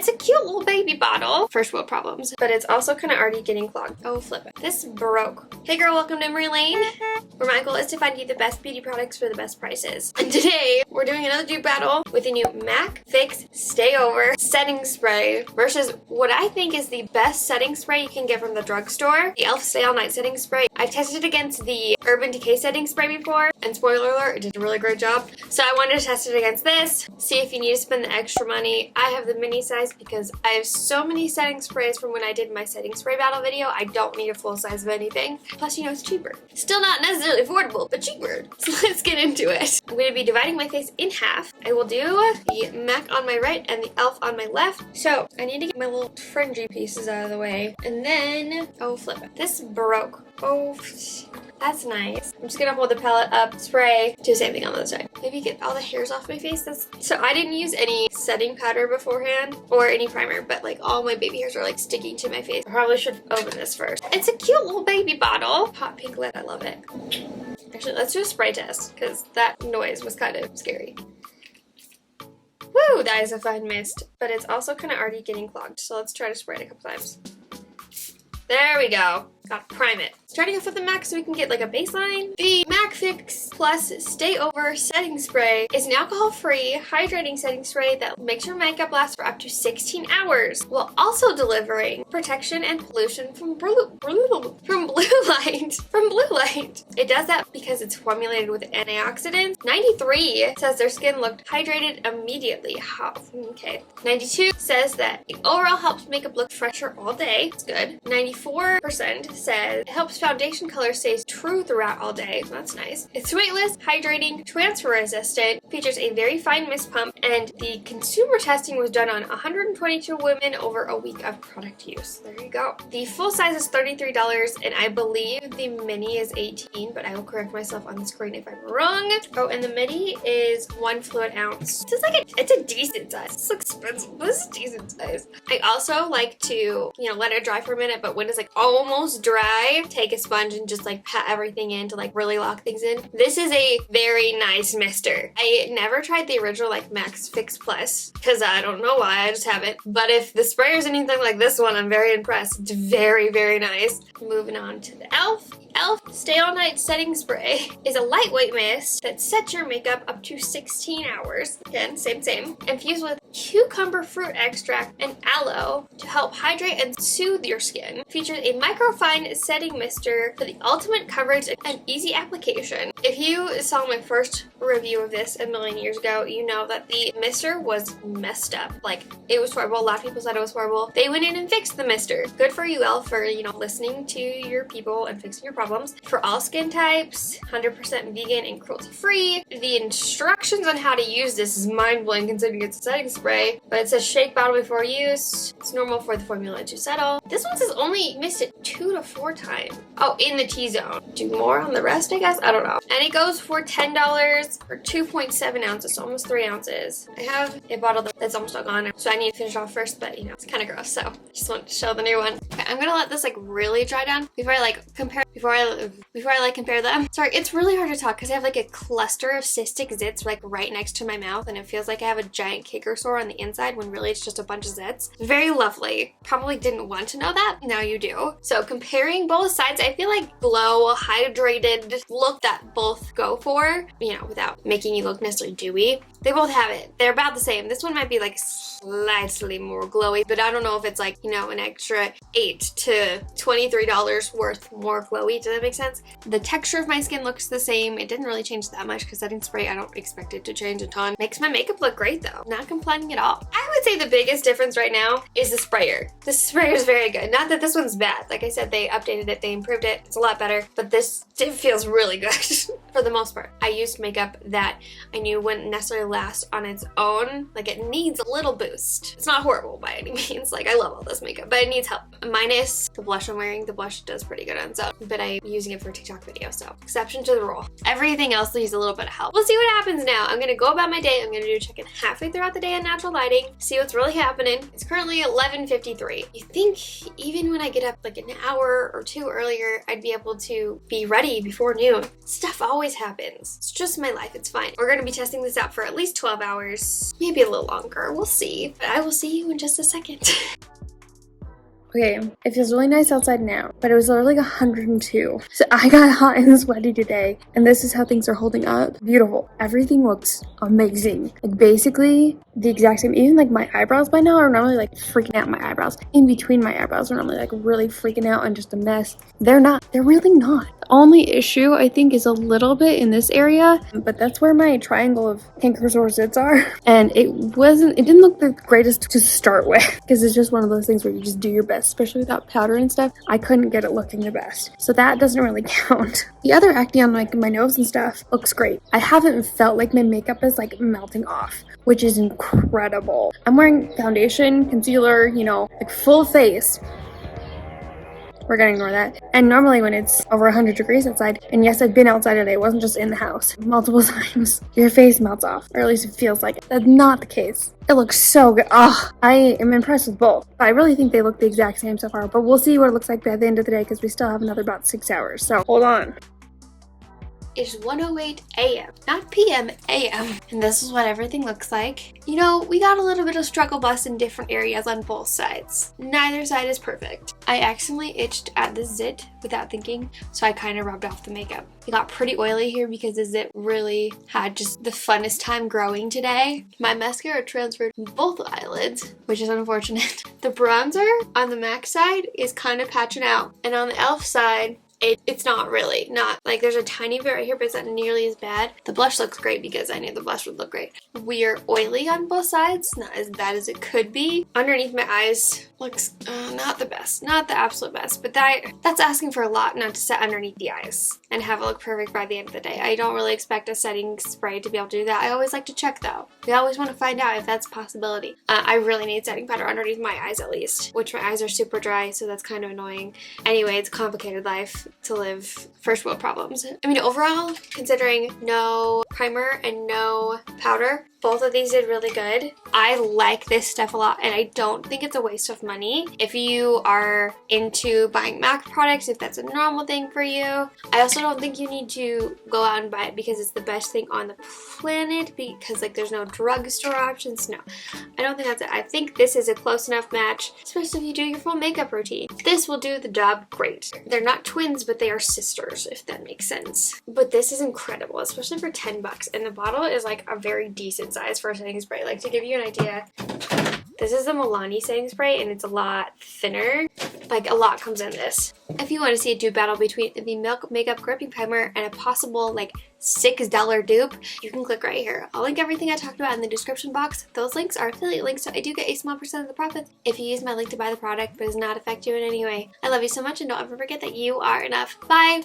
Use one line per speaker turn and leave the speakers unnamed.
It's a cute little baby bottle. First world problems, but it's also kind of already getting clogged. Oh, flip it. This broke. Hey girl, welcome to Emmarie Lane, where my goal is to find you the best beauty products for the best prices. And today, we're doing another dupe battle with the new MAC Fix Stay Over setting spray versus what I think is the best setting spray you can get from the drugstore, the e.l.f. Stay All Night setting spray. I've tested it against the Urban Decay setting spray before, and spoiler alert, it did a really great job. So I wanted to test it against this, see if you need to spend the extra money. I have the mini size because I have so many setting sprays from when I did my setting spray battle video. I don't need a full size of anything. Plus, you know, it's cheaper. Still not necessarily affordable, but cheaper. So let's get into it. I'm going to be dividing my face in half. I will do the MAC on my right and the e.l.f. on my left. So I need to get my little fringy pieces out of the way. And then, oh, flip it. This broke. Oh, that's nice. I'm just gonna hold the palette up, spray, do the same thing on the other side. Maybe get all the hairs off my face. So I didn't use any setting powder beforehand or any primer, but like all my baby hairs are like sticking to my face. I probably should open this first. It's a cute little baby bottle. Hot pink lid, I love it. Actually, let's do a spray test because that noise was kind of scary. Woo, that is a fine mist, but it's also kind of already getting clogged. So let's try to spray it a couple times. There we go. Gotta prime it. Starting off with the MAC so we can get like a baseline. The MAC Fix Plus Stay Over Setting Spray is an alcohol-free hydrating setting spray that makes your makeup last for up to 16 hours while also delivering protection and pollution from blue light. It does that because it's formulated with antioxidants. 93 says their skin looked hydrated immediately. How? Okay. 92 says that it overall helps makeup look fresher all day. It's good. 94% says it helps foundation color stays true throughout all day. That's nice. It's weightless, hydrating, transfer resistant, features a very fine mist pump, and the consumer testing was done on 122 women over a week of product use. There you go. The full size is $33, and I believe the mini is $18, but I will correct myself on the screen if I'm wrong. Oh, and the mini is 1 fluid ounce. This is like it's a decent size. It's expensive. This is a decent size. I also like to, you know, let it dry for a minute, but when it's like almost dry, take a sponge and just like pat everything in to like really lock things in. This is a very nice mister. I never tried the original like MAC Fix Plus because I don't know why, I just haven't. But if the sprayer is anything like this one, I'm very impressed. It's very, very nice. Moving on to the e.l.f. e.l.f. Stay All Night Setting Spray is a lightweight mist that sets your makeup up to 16 hours. Again, same. Infused with cucumber fruit extract and aloe to help hydrate and soothe your skin. Features a microfine setting mister for the ultimate coverage and easy application. If you saw my first review of this a million years ago, you know that the mister was messed up. Like, it was horrible. A lot of people said it was horrible. They went in and fixed the mister. Good for you, e.l.f., for, you know, listening to your people and fixing your problems. For all skin types, 100% vegan and cruelty-free. The instructions on how to use this is mind-blowing considering it's a setting spray, but it says shake bottle before use. It's normal for the formula to settle. This one says only mist it 2 to 4 times. Oh, in the T-zone. Do more on the rest, I guess? I don't know. And it goes for $10 for 2.7 ounces, so almost 3 ounces. I have a bottle that's almost all gone, so I need to finish off first, but you know, it's kind of gross, so just wanted to show the new one. Okay, I'm gonna let this like really dry down before I compare them. Sorry, it's really hard to talk because I have like a cluster of cystic zits like right next to my mouth, and it feels like I have a giant kicker sore on the inside when really it's just a bunch of zits. Very lovely. Probably didn't want to know that. Now you do. So comparing both sides, I feel like glow, hydrated look that both go for, you know, without making you look necessarily dewy. They both have it. They're about the same. This one might be like slightly more glowy, but I don't know if it's like, you know, an extra $8 to $23 worth more glowy. Does that make sense? The texture of my skin looks the same. It didn't really change that much because setting spray, I don't expect it to change a ton. Makes my makeup look great though. Not complaining at all. I would say the biggest difference right now is the sprayer. The sprayer is very good. Not that this one's bad. Like I said, they updated it, they improved it. It's a lot better, but this feels really good for the most part. I used makeup that I knew wouldn't necessarily last on its own. Like, it needs a little boost. It's not horrible by any means. Like, I love all this makeup, but it needs help. Minus the blush I'm wearing. The blush does pretty good on some, but I'm using it for a TikTok video, so exception to the rule. Everything else needs a little bit of help. We'll see what happens now. I'm gonna go about my day. I'm gonna do a check-in halfway throughout the day on natural lighting, see what's really happening. It's currently 11:53. You think even when I get up like an hour or two earlier, I'd be able to be ready ready before noon. Stuff always happens. It's just my life. It's fine. We're going to be testing this out for at least 12 hours. Maybe a little longer. We'll see. But I will see you in just a second.
Okay, it feels really nice outside now, but it was literally 102. So I got hot and sweaty today, and this is how things are holding up. Beautiful. Everything looks amazing. Like basically the exact same. Even like my eyebrows by now are normally like freaking out. My eyebrows in between my eyebrows are normally like really freaking out and just a mess. They're not. They're really not. The only issue I think is a little bit in this area, but that's where my triangle of canker-sore zits are. And it didn't look the greatest to start with, because it's just one of those things where you just do your best, especially without powder and stuff. I couldn't get it looking the best, so that doesn't really count. The other acne on like my nose and stuff looks great. I haven't felt like my makeup is like melting off, which is incredible. I'm wearing foundation, concealer, you know, like full face. We're gonna ignore that. And normally when it's over 100 degrees outside, and yes, I've been outside today, it wasn't just in the house, multiple times, your face melts off, or at least it feels like it. That's not the case. It looks so good. Oh, I am impressed with both. I really think they look the exact same so far, but we'll see what it looks like by the end of the day, because we still have another about 6 hours, so hold on.
It's 1:08 a.m. Not p.m., a.m. And this is what everything looks like. You know, we got a little bit of struggle bus in different areas on both sides. Neither side is perfect. I accidentally itched at the zit without thinking, so I kind of rubbed off the makeup. It got pretty oily here because the zit really had just the funnest time growing today. My mascara transferred both eyelids, which is unfortunate. The bronzer on the MAC side is kind of patching out, and on the e.l.f. side, it's not really. Not like there's a tiny bit right here, but it's not nearly as bad. The blush looks great because I knew the blush would look great. We're oily on both sides, not as bad as it could be. Underneath my eyes looks not the best, not the absolute best, but that's asking for a lot not to set underneath the eyes and have it look perfect by the end of the day. I don't really expect a setting spray to be able to do that. I always like to check though. We always want to find out if that's a possibility. I really need setting powder underneath my eyes at least, which my eyes are super dry, so that's kind of annoying. Anyway, it's a complicated life to live. First world problems. I mean, overall, considering no primer and no powder, both of these did really good. I like this stuff a lot, and I don't think it's a waste of money. If you are into buying MAC products, if that's a normal thing for you, I also don't think you need to go out and buy it because it's the best thing on the planet, because like there's no drugstore options. No, I don't think that's it. I think this is a close enough match, especially if you do your full makeup routine. This will do the job great. They're not twins, but they are sisters, if that makes sense. But this is incredible, especially for 10 bucks. And the bottle is like a very decent size for a setting spray. Like, to give you an idea, this is the Milani setting spray, and it's a lot thinner. Like, a lot comes in this. If you want to see a dupe battle between the Milk Makeup Gripping Primer and a possible, like, $6 dupe, you can click right here. I'll link everything I talked about in the description box. Those links are affiliate links, so I do get a small percent of the profits if you use my link to buy the product, but it does not affect you in any way. I love you so much, and don't ever forget that you are enough. Bye!